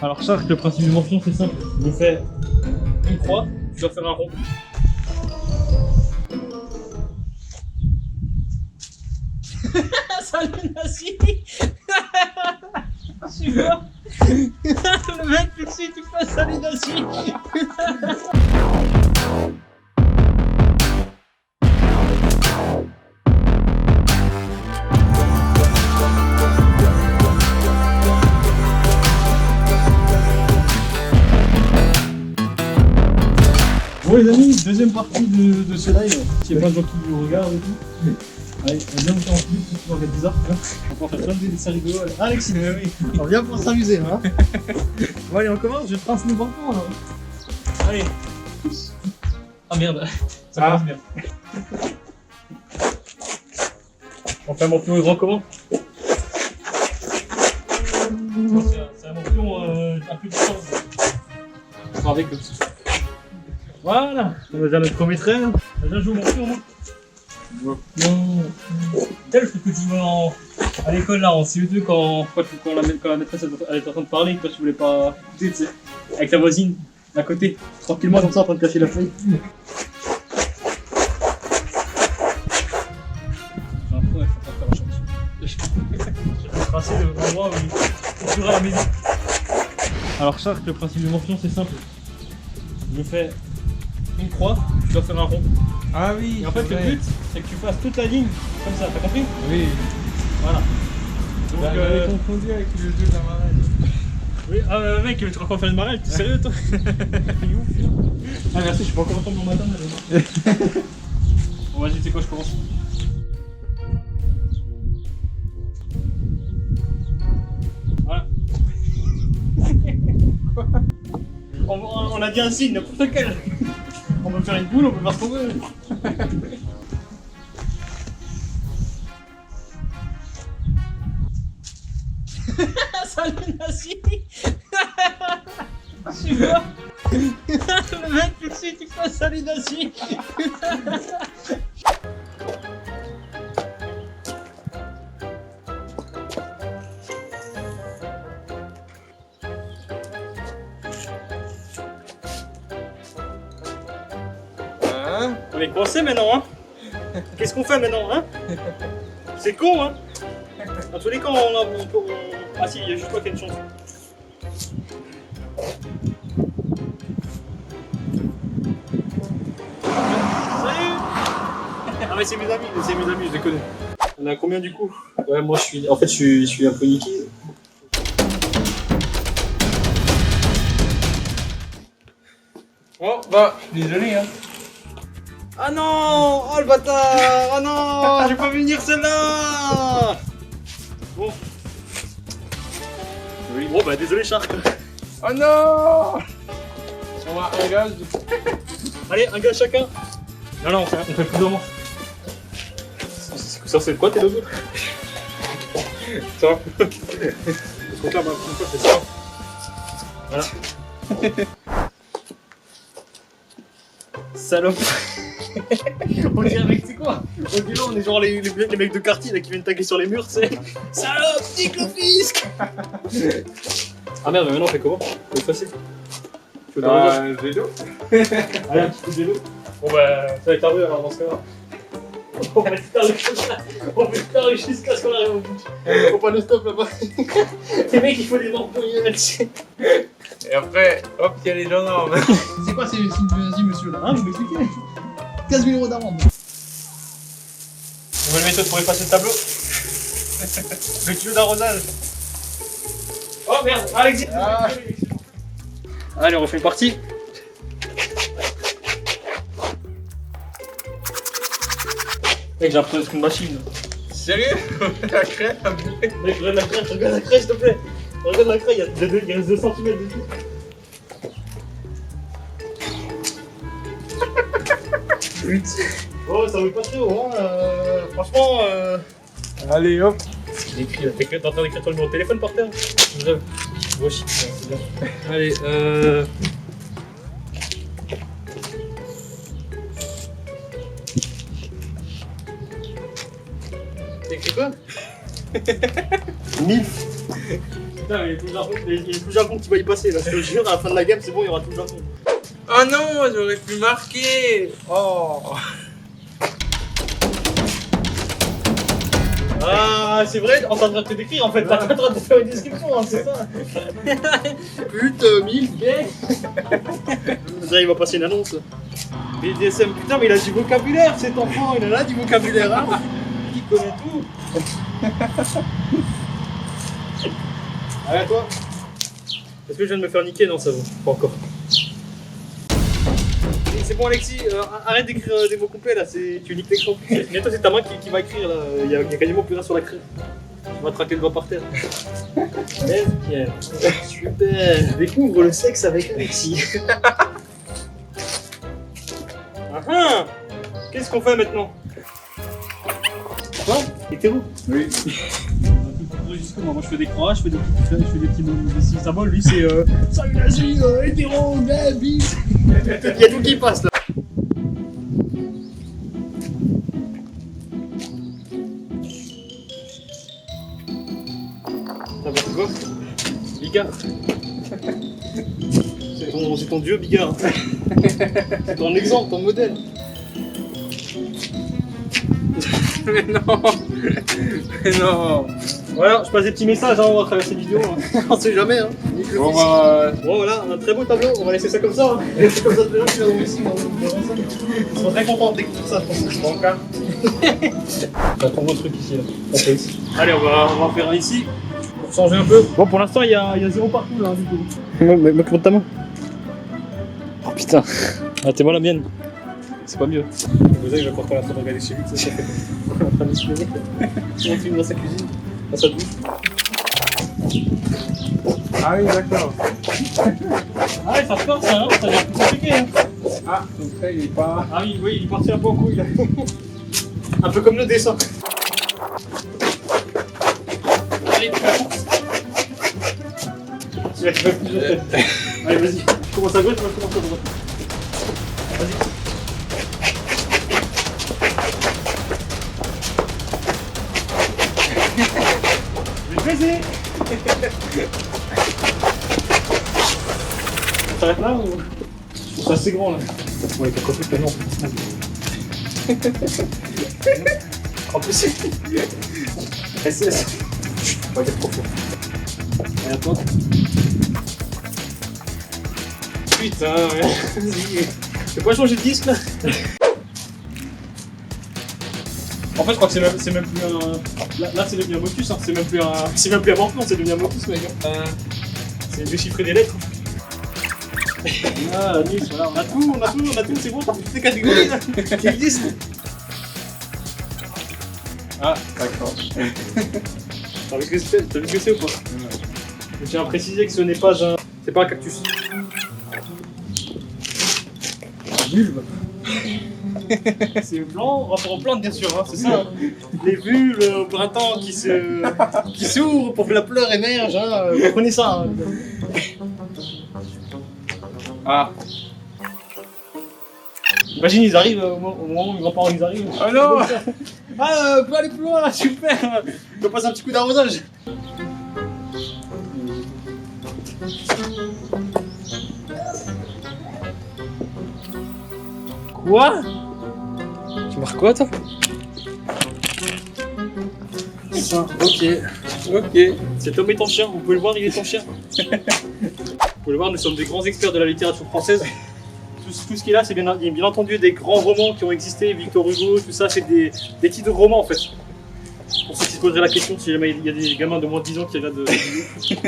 Alors Shark, le principe du morpion c'est simple. Je fais une croix, je dois faire un rond. Salut Nassi. Je suis mort. Le mec tout de suite il fait salut Nassi. Bon les amis, deuxième partie de ce live. Il y a plein de gens qui nous regardent et tout. Allez, on vient de faire en public, c'est toujours bizarre. On va faire plein de dessins rigolos. Alex, oui. On vient pour s'amuser hein. Bon allez, on commence, je trace nos bordons là. Allez. Ah merde, ça commence bien. On fait un morpion grand comment? C'est un morpion un peu de chance. On va avec comme ça. Voilà, on va dire notre premier trait. T'as déjà joué au morpion moi? Non. C'est le truc que tu jouais à l'école là en CE2 quand la maîtresse elle était en train de parler, quand tu voulais pas écouter, tu sais, avec la voisine d'à côté, tranquillement comme ça en train de cacher la feuille. J'ai un peu ouais, faut pas faire un chantier. Je vais tracer l'endroit où il sera la maison. Alors Shark, le principe du morpion c'est simple. Je fais une croix, je dois faire un rond. Ah oui. Et en fait le but c'est que tu fasses toute la ligne comme ça, t'as compris? Oui. Voilà. Donc J'avais confondu avec le jeu de la marelle. oui, ah mec, tu veux te encore faire une marelle? T'es sérieux toi? Ah merci, je suis pas encore tombé au matin. Bon vas-y, tu sais quoi, je commence. Voilà. Quoi? On a dit un signe, n'importe lequel. On peut faire une boule, on peut faire ce qu'on veut. Salut Nassi. Je suis mort. Le mec tout de suite il fait salut Nassi. On est coincé maintenant hein. Qu'est-ce qu'on fait maintenant hein? C'est con hein. Dans tous les cas on peut... Ah si, il y a juste toi qui as une chance. Salut. Ah mais c'est mes amis, je les connais. On a combien du coup? Ouais moi je suis... En fait je suis un peu niqué. Oh bah, désolé hein. Ah non! Oh le bâtard! Oh non! J'ai pas vu venir celle-là! Bon. Oui, bon bah désolé Shark. Oh non. On va un gage. Allez, un gars chacun. Non, non, on fait plus de manches. Ça c'est quoi tes logos? Ça. Donc là, ma première fois c'est ça. Voilà. Salope. On dirait mec, c'est quoi? On dirait on est genre les mecs de quartier là qui viennent taguer sur les murs, c'est salope, nique le fisc. Ah merde, mais maintenant on fait comment? Faut effacer. J'ai l'eau. Allez, un petit coup de vélo. Bon bah, ça va être ardu alors dans ce cas-là. On va se faire jusqu'à ce qu'on arrive au bout. Faut pas le stop là-bas. Les mecs, il faut des morts là-dessus. Et après, hop, il y a les gendarmes. C'est quoi, c'est vas-y monsieur là? Hein, vous m'expliquez? 15 000 € d'amende. Nouvelle méthode pour effacer le tableau. Le kilo d'arrosage. Oh merde, Alexis. Ah. Allez, on refait une partie. Mec, j'ai l'impression d'être une machine. Sérieux? La crème? Mec, regarde la crème, s'il te plaît. Regarde la craie, il y a 2 cm dessus. Oh, ça roule pas très haut, hein. Franchement, Allez, hop. Qu'est-ce qu'il écrit là? T'es en train d'écrire ton numéro de téléphone par terre? Bref. Bon, shit, c'est bien. Allez, T'as écrit quoi? 1000. Putain, il y a tout le Japon qui va y passer là, je te jure, à la fin de la game, c'est bon, il y aura tout le Japon. Oh non, j'aurais pu marquer. Oh. Ah, c'est vrai, on est en train de te décrire en fait, t'es en train de faire une description, hein, c'est ça. Pute, 1000 gays. Ça, il va passer une annonce. BDSM, putain, mais il a du vocabulaire cet enfant, il a là du vocabulaire, hein. Il connaît tout. Allez, à toi. Est-ce que je viens de me faire niquer? Non, ça va, pas encore. C'est bon, Alexis, arrête d'écrire des mots complets là, tu niques l'écran. Bientôt, c'est ta main qui va écrire là, il y a quasiment plus rien sur la craie. Tu vas traquer le doigt par terre. Bien. Super, découvre le sexe avec Alexis. Ah, qu'est-ce qu'on fait maintenant? Quoi? Hétéro? Oui. Moi je fais des croix, je fais des petits symboles, lui c'est salut l'Asie, hétéro, gay, bis. Il y a tout qui passe là. Ça va quoi? Bigard. C'est ton dieu Bigard. C'est ton exemple, ton modèle. Mais non. Mais non. Voilà, je passe des petits messages hein, à travers cette vidéo. Hein. On sait jamais. Hein. Bon, bon voilà, on a un très beau tableau, on va laisser ça comme ça. Hein. C'est comme ça que les gens qui viendront ici. Ils seront très contents de découvrir ça, je pense que c'est bon cas. On va prendre un truc ici. Là. Ici. Allez, on va en faire un ici. Pour changer un peu. Bon, pour l'instant, il y a zéro partout là, du coup. Mais montre ta main. Oh putain. Ah, t'es moi la mienne. C'est pas mieux. Vous savez, je vais encore en train de regarder chez lui, ça fait. En train de se filmer. On filme dans sa cuisine. Dans sa douche. Ah oui, d'accord. Ah ouais, ça se corse, ça, hein, ça devient plus compliqué. Hein. Ah, donc là, il est pas. Ah oui, il est parti un peu en couille là. Un peu comme le dessin. Allez, tu la course. Tu vas plus de tête. Allez, vas-y. Je commence à gauche, tu vas commencer à droite. Vas-y. Baiser. On s'arrête là ou... C'est assez grand là. Ouais, t'as compris que non. En plus, SS. On va dire trop fort. Allez, à toi. Putain, vas-y. Je vais pas changer de disque là. En fait, je crois que c'est même plus un. Là, c'est devenu un motus, hein. C'est même plus un morphon, c'est devenu un motus, mec. C'est déchiffrer des lettres. Ah, Nice, voilà, on a tout, c'est bon, t'as fait toutes les catégories là, qui existent. Ah, d'accord. T'as vu ce que c'est ou pas? Je tiens à préciser que ce n'est pas un. C'est pas un cactus. Vulve. C'est blanc, rapport aux plantes bien sûr, hein, c'est ça. Hein. Les vulves au printemps qui s'ouvrent pour que la fleur émerge, hein, vous comprenez ça. Hein. Ah. Imagine, ils arrivent au moment où les grands-parents ils arrivent. Oh non. Ah, on peut aller plus loin là, super. On peut passer un petit coup d'arrosage. Quoi? Tu marques quoi toi? Ça, ok. Cet homme est ton chien, vous pouvez le voir, il est ton chien. Vous pouvez le voir, nous sommes des grands experts de la littérature française. Tout ce qui est là, c'est bien entendu des grands romans qui ont existé, Victor Hugo, tout ça, c'est des titres de romans en fait. Pour ceux qui se poseraient la question, si jamais il y a des gamins de moins de 10 ans qui regardent de vidéos.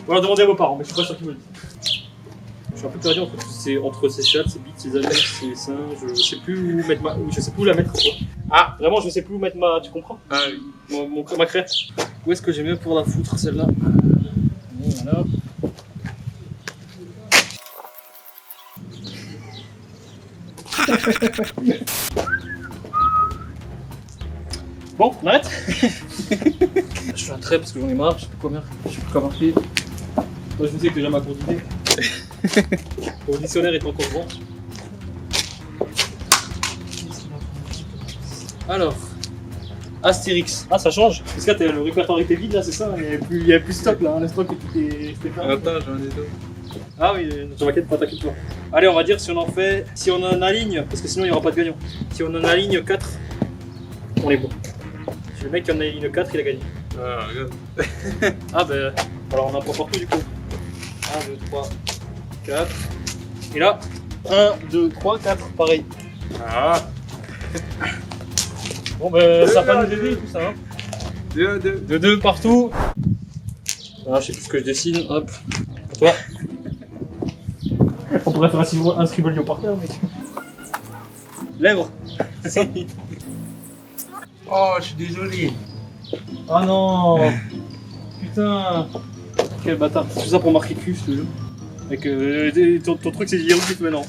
Ou alors demandez à vos parents, mais je suis pas sûr qu'ils me le disent. Je suis un peu perdu entre ces chats, ces bites, ces abeilles, ces singes, je sais plus où mettre je sais plus où la mettre quoi. Ah, vraiment je sais plus où mettre tu comprends? Ah oui. Ma craie. Où est-ce que j'ai mieux pour la foutre celle-là? Voilà. Bon, on arrête. Je fais un trait parce que j'en ai marre, je sais plus quoi marquer. Moi je sais que déjà ma courte idée. Mon dictionnaire est encore bon. Alors, Astérix. Ah, ça change. Parce que là, le répertoire était vide, là, c'est ça. Il y avait plus de stock, là. Le stock c'était fermé. Attends, j'en ai deux. Ah oui, ne t'inquiète pas, t'inquiète pas. Allez, on va dire si on en fait. Si on en aligne, parce que sinon il n'y aura pas de gagnant. Si on en aligne 4, on est bon. Si le mec qui en aligne 4, il a gagné. Ah, regarde. Ah ben. Alors on en prend partout du coup. 1, 2, 3, 4. Et là, 1, 2, 3, 4, pareil. Ah, Bon ben, ça va pas nous aider tout ça, hein. 2. De 2 partout. Voilà, je sais plus ce que je dessine, hop. Pour toi. On pourrait faire un scribble lion par terre, mec. Lèvres. C'est ça. Oh, je suis désolé. Ah non. Putain. Quel bâtard. C'est tout ça pour marquer cul, je te jure. Avec ton truc c'est hiéroglyphe maintenant.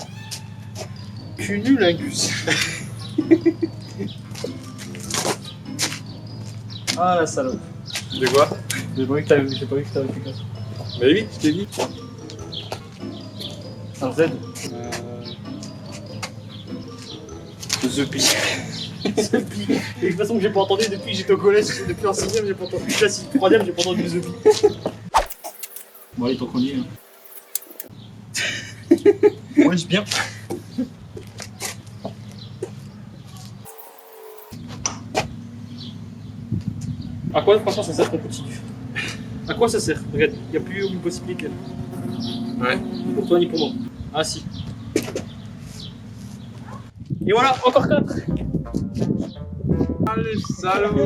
Cunulagus. Ah la salope. De quoi? J'ai pas vu que t'avais fait ça. Bah oui, je t'ai dit. Un Z. The Pi. The Pi. Et de toute façon que j'ai pas entendu depuis que j'étais au collège, depuis en 6ème j'ai pas entendu. Classe 3ème j'ai pas entendu The Pi. Bon allez, tant qu'on y est. Ouais, j'ai bien. À quoi franchement ça sert qu'on continue? À quoi ça sert? Regarde, il n'y a plus une possibilité. Ouais. Ni pour toi ni pour moi. Ah si. Et voilà, encore 4. Ah, le salaud.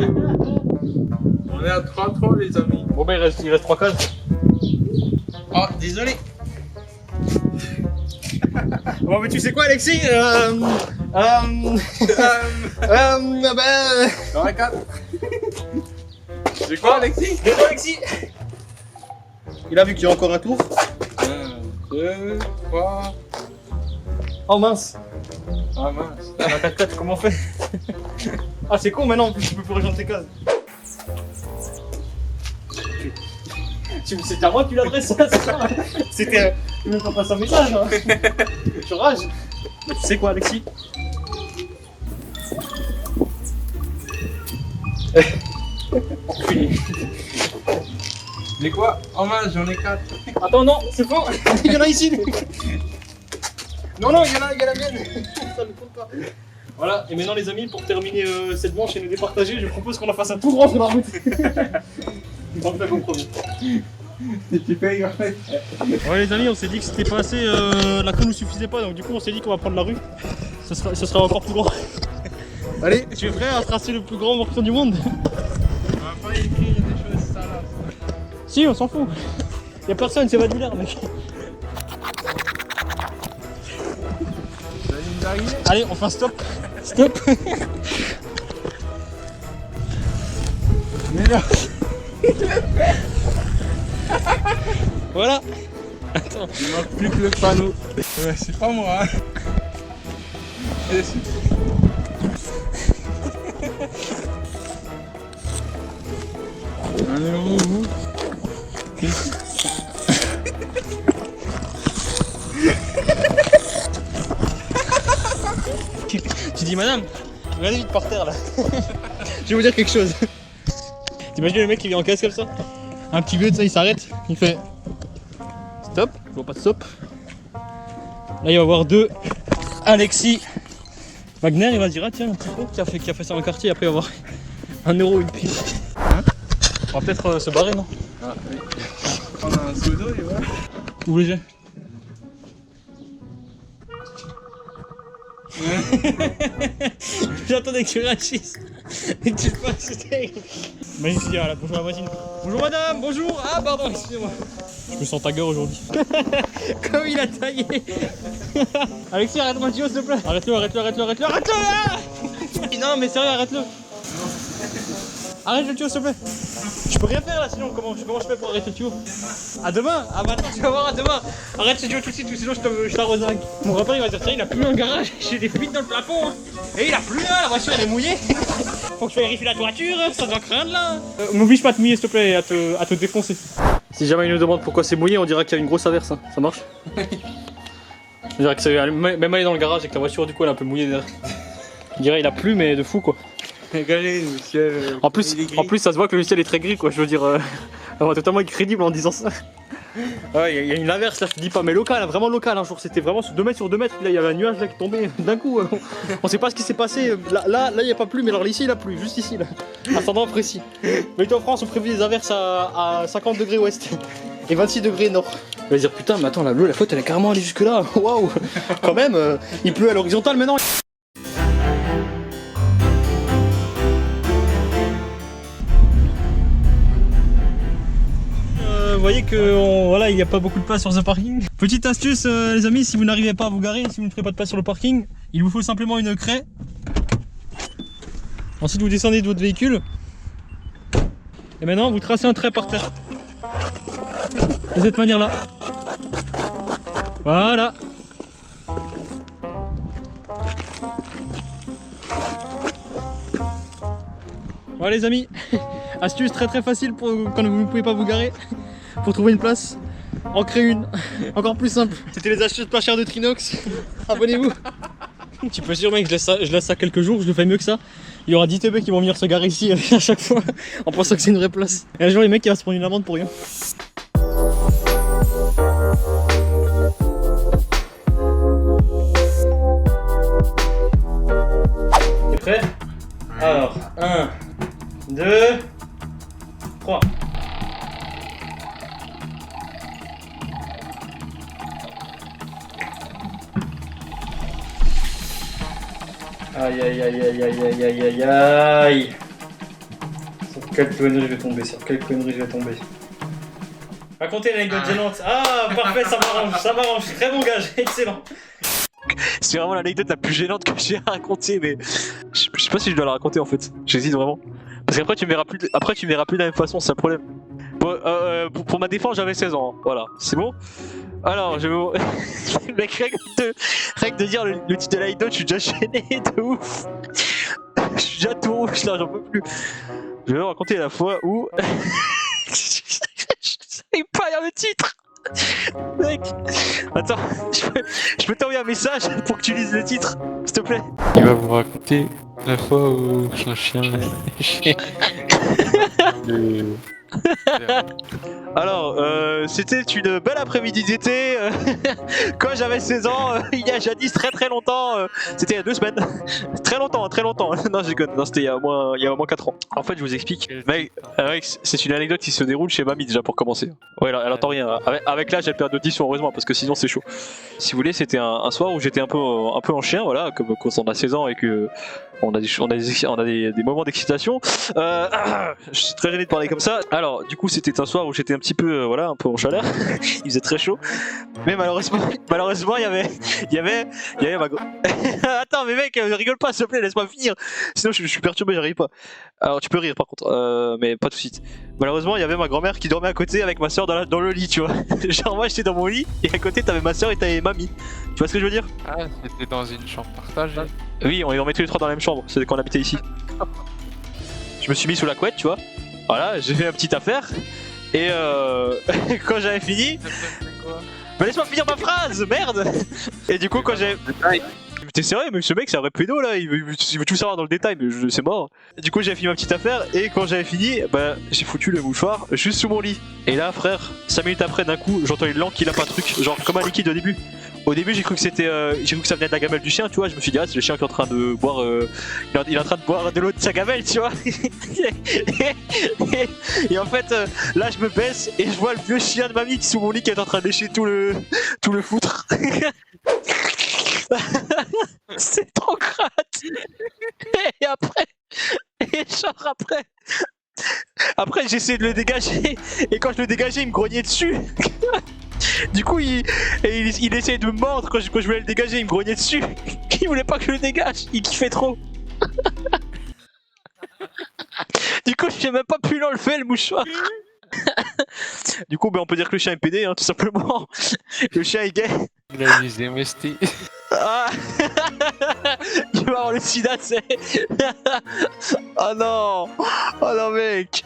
On est à 3-3, les amis. Bon ben il reste 3 cases. Oh, désolé. Bon mais tu sais quoi Alexis Ben... J'en ai 4. C'est quoi, Alexis? Désolé Alexis. Il a vu qu'il y a encore un tour. 1, 2, 3. Oh mince. Ah mince. On a 4-4, comment on fait? Ah c'est con maintenant, tu peux plus rejoindre tes cases. C'était à moi que tu l'adresses ça, c'est ça. C'était... Tu veux pas passer un message hein. Je rage. Mais tu sais quoi Alexis? Enculé. Mais quoi? Oh mince, j'en ai 4. Attends non, c'est faux. Il y en a ici. Non, il y en a la mienne. Ça ne compte pas. Voilà, et maintenant les amis, pour terminer cette manche et nous départager, je propose qu'on en fasse un tout grand sur la route. Donc là, compromis. Tu payes en fait. Ouais les amis, on s'est dit que c'était pas assez, la queue nous suffisait pas, donc du coup on s'est dit qu'on va prendre la rue. Ce sera encore plus grand. Allez, tu es prêt à tracer le plus grand morceau du monde? On va pas écrire des choses salaces. Si, on s'en fout. Y'a personne, c'est Vadulaire mec. La ligne d'arrivée. Allez, on fait un stop. Stop. Mais non. Voilà. Attends. Il manque plus que le panneau. Ouais, c'est pas moi. Hein. On est où vous? Tu dis madame, regardez vite par terre là. Je vais vous dire quelque chose. T'imagines le mec qui vient en caisse comme ça? Un petit vieux de ça, il s'arrête, il fait stop, je vois pas de stop. Là il va voir deux Alexis Wagner, il va dire ah tiens un petit con qui a fait ça en quartier, après il va voir 1 euro une pile. Hein, on va peut-être se barrer non? Ah oui. On a un seau d'eau et voilà. Où les j'ai? J'attendais que tu réagisses et que tu le fasses, c'est terrible. Magnifique, là, bonjour la voisine. Bonjour madame, bonjour. Ah pardon, excusez-moi. Je me sens tagueur aujourd'hui. Comme il a taillé. Alexis, arrête-moi le tuyau s'il te plaît. Arrête-le là. Non mais sérieux, arrête-le. Arrête le tuyau s'il te plaît. Je peux rien faire là sinon, comment je fais pour arrêter le tuyau? À demain. Ah bah attends, tu vas voir à demain. Arrête ce tuyau tout de suite ou sinon je t'arrose avec. Mon repère il va dire tiens il a plu un garage, j'ai des fuites dans le plafond hein. Et il a plu là, la voiture elle est mouillée. Faut que je vérifie la toiture, ça doit craindre là. M'oblige pas à te mouiller s'il te plaît et à te défoncer. Si jamais il nous demande pourquoi c'est mouillé, on dira qu'il y a une grosse averse, hein. Ça marche? On dirait que c'est même aller dans le garage et que la voiture du coup elle est un peu mouillée derrière. On dirait il a plu mais de fou quoi. Regardez, le ciel. En plus, ça se voit que le ciel est très gris, quoi. Je veux dire, on va totalement être crédible en disant ça. Ouais, il y a une averse là, je te dis pas, mais local, vraiment local. Un jour, c'était vraiment sur 2 mètres sur 2 mètres. Là, il y avait un nuage là qui tombait d'un coup. On sait pas ce qui s'est passé. Là, il n'y a pas plu, mais alors ici, il a plu, juste ici, là. À cet endroit précis. Mais en France, on prévu des averses à 50 degrés ouest et 26 degrés nord. On va dire, putain, mais attends, la flotte, elle est carrément allée jusque là. Waouh, quand même, il pleut à l'horizontale maintenant. Vous voyez que voilà, il n'y a pas beaucoup de place sur ce parking. Petite astuce les amis, si vous n'arrivez pas à vous garer, si vous ne trouvez pas de place sur le parking, il vous faut simplement une craie. Ensuite vous descendez de votre véhicule. Et maintenant vous tracez un trait par terre. De cette manière là. Voilà. Voilà les amis. Astuce très facile pour quand vous ne pouvez pas vous garer. Pour trouver une place, en créer une, encore plus simple. C'était les astuces pas chères de Trinox. Abonnez-vous. Tu peux sûr mec, je laisse ça quelques jours, je le fais mieux que ça. Il y aura 10 TB qui vont venir se garer ici à chaque fois en pensant que c'est une vraie place. Et un jour les mecs qui vont se prendre une amende pour rien. T'es prêt? Alors, 1, 2, 3. Aïe aïe aïe aïe aïe aïe aïe aïe aïe. Sur quelle connerie je vais tomber, Racontez l'anecdote gênante. Ah parfait, ça m'arrange, très bon gage, excellent. C'est vraiment l'anecdote la plus gênante que j'ai à raconter, mais je sais pas si je dois la raconter en fait. J'hésite vraiment. Parce qu'après tu me verras plus, de la même façon, c'est un problème. Bon, pour ma défense, j'avais 16 ans, hein. Voilà, c'est bon. Alors, je vais... Mec, règle de dire le titre de l'anecdote, je suis déjà gêné de ouf. Je suis déjà tout rouge là, j'en peux plus. Je vais vous raconter la fois où... je savais pas lire le titre. Mec, attends, je peux t'envoyer un message pour que tu lises le titre, s'il te plaît. Il va vous raconter la fois où son chien. Alors, c'était une belle après-midi d'été quand j'avais 16 ans, il y a jadis très longtemps, c'était il y a 2 semaines. Très longtemps. Non, je déconne, non, c'était il y a au moins 4 ans. En fait, je vous explique, mec, c'est une anecdote qui se déroule chez mamie déjà pour commencer. Ouais, elle entend rien. Avec l'âge, elle perd d'audition, heureusement, parce que sinon c'est chaud. Si vous voulez, c'était un soir où j'étais un peu en chien, voilà, comme quand on a 16 ans et que on a des moments d'excitation. Je suis très gêné de parler comme ça. Alors, du coup, c'était un soir où j'étais un petit peu, voilà, un peu en chaleur. Il faisait très chaud. Mais malheureusement, il y avait ma Attends, mais mec, rigole pas, s'il te plaît, laisse-moi finir. Sinon, je suis perturbé, j'arrive pas. Alors, tu peux rire par contre, mais pas tout de suite. Malheureusement, il y avait ma grand-mère qui dormait à côté avec ma soeur dans le lit, tu vois. Genre, moi, j'étais dans mon lit et à côté, t'avais ma soeur et t'avais mamie. Tu vois ce que je veux dire? Ah, c'était dans une chambre partagée. Oui, on est tous les 3 dans la même chambre, c'est quand on habitait ici. Je me suis mis sous la couette, tu vois. Voilà, j'ai fait ma petite affaire. Et quand j'avais fini... Bah laisse-moi finir ma phrase, merde. Et du coup, quand j'avais... T'es sérieux, mais ce mec c'est un vrai pédo là, il veut tout savoir dans le détail, mais c'est mort. Du coup j'avais fini ma petite affaire et quand j'avais fini, bah j'ai foutu le mouchoir juste sous mon lit. Et là frère, 5 minutes après d'un coup j'entends une langue qui l'a pas truc, genre comme un liquide au début. Au début j'ai cru que c'était, j'ai cru que ça venait de la gamelle du chien, tu vois, je me suis dit ah c'est le chien qui est en train de boire, il est en train de boire de l'eau de sa gamelle, tu vois. et en fait là je me baisse et je vois le vieux chien de mamie qui est sous mon lit qui est en train de lécher tout le foutre. C'est trop crade. Et après j'ai essayé de le dégager et quand je le dégageais il me grognait dessus. Du coup il essayait de me mordre quand je voulais le dégager, il me grognait dessus. Il voulait pas que je le dégage, il kiffait trop. Du coup j'ai même pas pu l'enlever le mouchoir. Du coup on peut dire que le chien est pédé, hein, tout simplement. Le chien est gay. Il a des MST. Ah. Il va avoir le sida, c'est. Oh non. Oh non mec.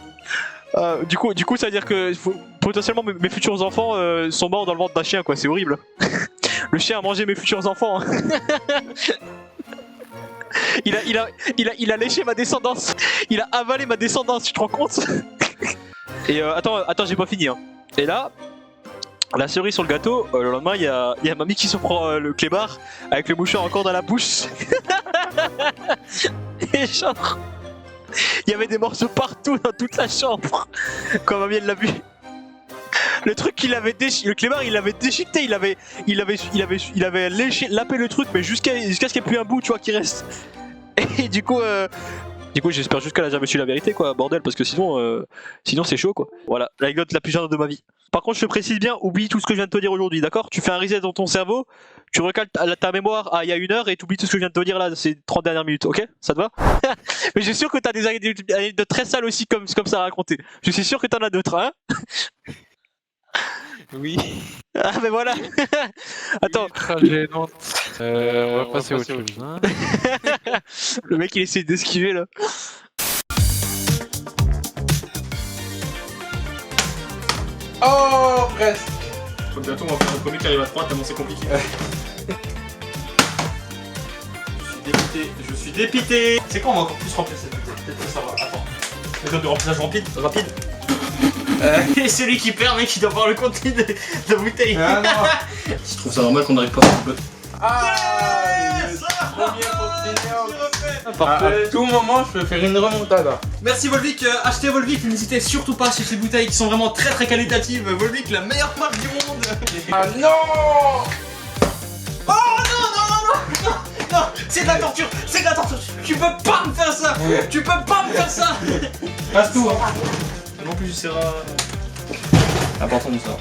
Du coup ça veut dire que potentiellement mes futurs enfants sont morts dans le ventre d'un chien, quoi, c'est horrible. Le chien a mangé mes futurs enfants. Il a léché ma descendance. Il a avalé ma descendance, tu te rends compte? Et attends, j'ai pas fini. Hein. Et là, la cerise sur le gâteau, le lendemain, il y a mamie qui se prend le clébard avec le mouchoir encore dans la bouche. Et genre, il y avait des morceaux partout dans toute la chambre. Quand mamie elle l'a vu. Le truc qu'il avait déchiqueté, le clébard il l'avait déchiqueté, il avait léché, lapé le truc, mais jusqu'à ce qu'il n'y ait plus un bout, tu vois, qui reste. Et du coup, j'espère juste qu'elle a jamais su la vérité, quoi, bordel, parce que sinon c'est chaud, quoi. Voilà, l'anecdote la plus gênante de ma vie. Par contre, je te précise bien, oublie tout ce que je viens de te dire aujourd'hui, d'accord? Tu fais un reset dans ton cerveau, tu recales ta mémoire à il y a 1 heure et tu oublies tout ce que je viens de te dire là, ces 30 dernières minutes, ok? Ça te va? Mais je suis sûr que t'as des anecdotes très sales aussi comme ça à raconter. Je suis sûr que t'en as d'autres, hein? Oui. Ah, mais voilà! Attends. Gênante. On va passer à autre chose. Hein. Le mec il essaie d'esquiver là. Oh, presque. Faut que bientôt on va faire un premier qui arrive à 3 tellement c'est compliqué. Je suis dépité. C'est quoi on va encore plus remplir cette bouteille? Peut-être que ça va. Attends. Méthode de remplissage rapide. Et celui qui perd, mec, il doit voir le contenu de la bouteille. Ah non. Je trouve ça normal qu'on n'arrive pas à faire le À tout moment, je peux faire une remontada. Merci Volvic, achetez Volvic, n'hésitez surtout pas à acheter ces bouteilles qui sont vraiment très très qualitatives. Volvic, la meilleure marque du monde. Ah non. Oh non, c'est de la torture, tu peux pas me faire ça. Tu peux pas me faire ça. Passe tout. Non plus, c'est important de ça.